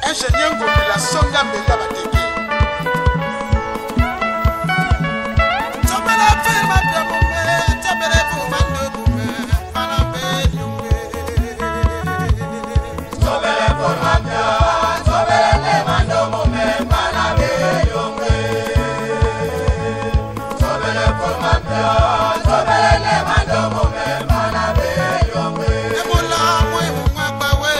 Ingénieur Ngobila Songa Mbela Bateke. Tobela firma Piamume, Tabele Fumando Bume, Palabe Yunge. Tobele Forma Pia, Tobele Lemando Bume, Palabe Yunge. Tobele Forma Pia, Tobele Lemando Bume, Palabe Yunge. Emola mwe mwa we.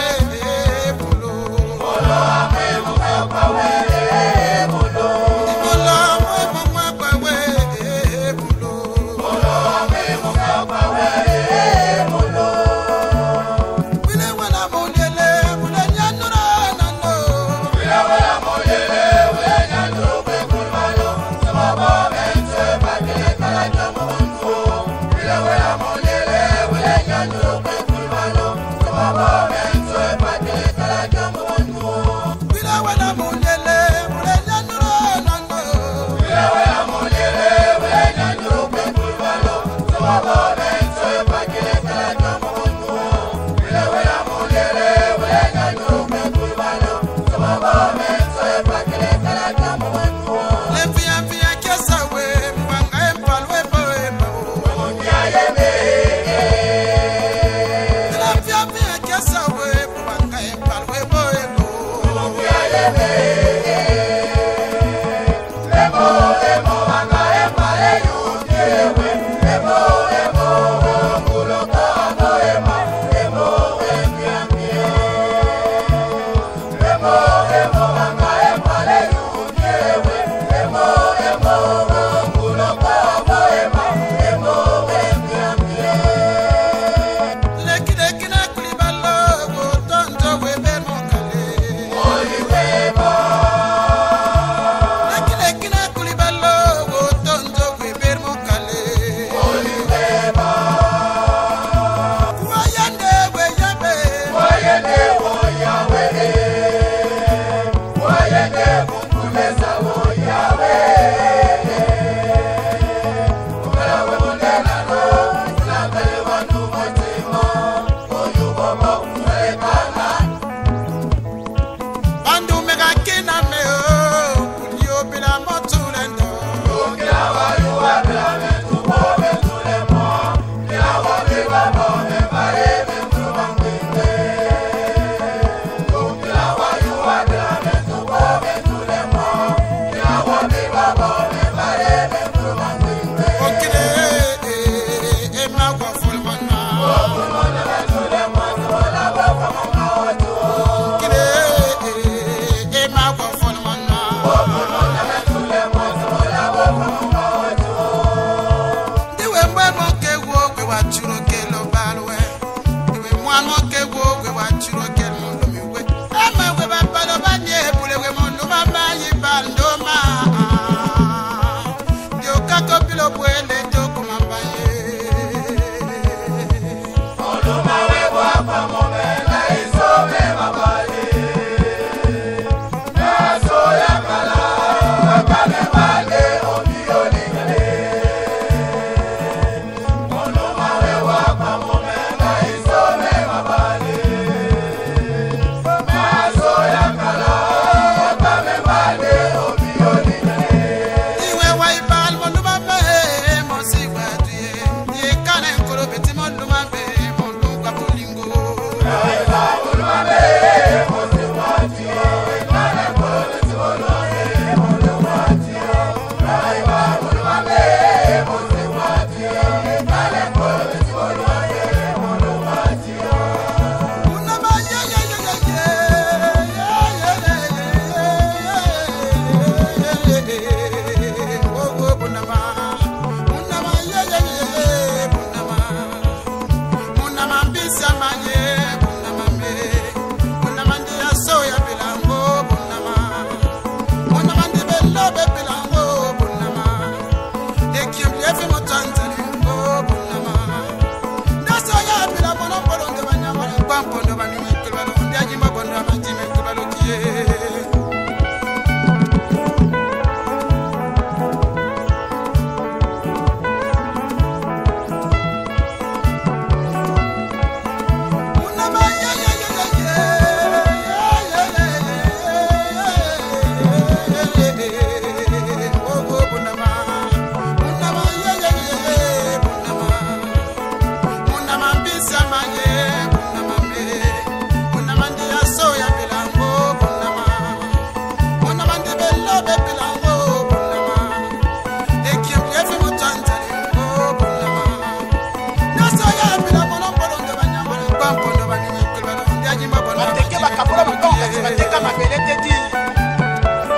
Bateka Mabele Tedi,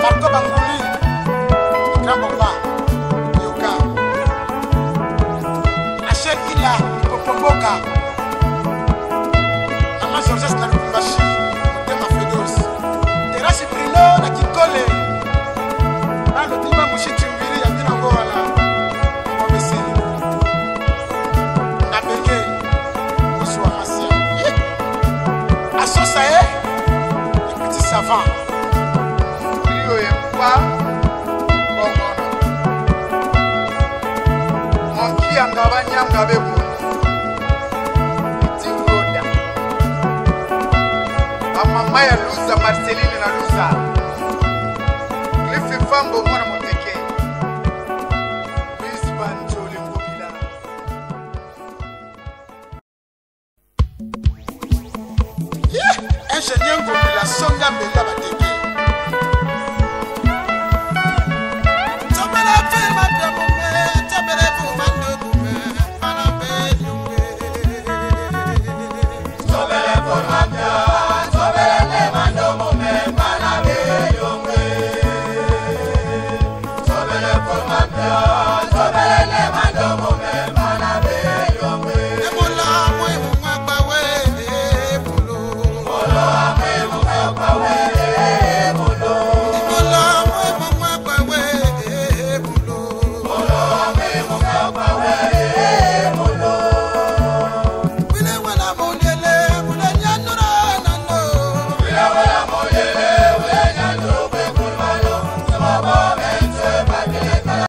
Marco Bangouli, Grand Bomba, Yoka, Achel Ila, Popoboka, Maman Georges Nalukumbashi, Motema Fedos, Terasi Brino, na Kikole, na Lotima Mouchiti Mbiri, Yabina Ngoala, Mbomesili, Nabenge, Ouswa Massia, Assosae, les petits savants, Rio et Mpa, Bongono, Monki Angabani Angabebu, Petit Roda, Amamaya Luza, Marceline na Luza, Cliffy Fambo, Mwana Moteke, Bisban Joli Ngobila. Ingénieur Ngobila, Songa Mbela Bateke. Tobela Fema Piamome, Tobela Fumando Bume, Panabe Yunge. Tobela Fumando, Tobela Fumando Bume, Panabe Yunge. Tobela Fumando, Tobela Fumando Bume, Panabe Yunge. Ebola mwe mwa we ebolo. Ebola mwe mwa we ebolo. Ebola mwe mwa we ebolo. Ebola mwe mwa we ebolo. Wile wala molele, wile nyandura nando. Wile wala molele, wile nyandura kwe kulmano. Sababa bense bakile kala.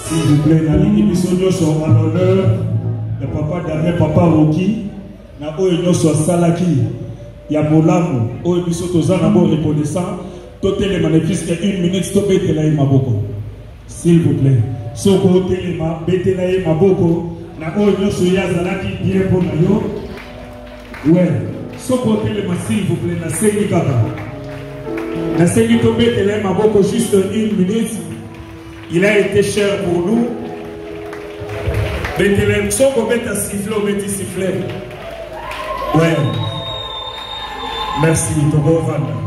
S'il vous plaît, la ligne émission sont en l'honneur de papa Damien, papa Roki, na oyo soit Salaki, Yamolamu, oyo biso toza na bo reconnaissant, totele manéfice que 1 minute to betela maboko. S'il vous plaît, soko telema betela maboko, na oyo so ya Salaki bien pour na yo. Ouais, soko telema s'il vous plaît na sengi kaka. Na sengi to betela maboko juste 1 minute. Il a été cher pour nous. Bethlehem, son bête à siffler, on met siffler. Ouais. Merci, Togo Vanda.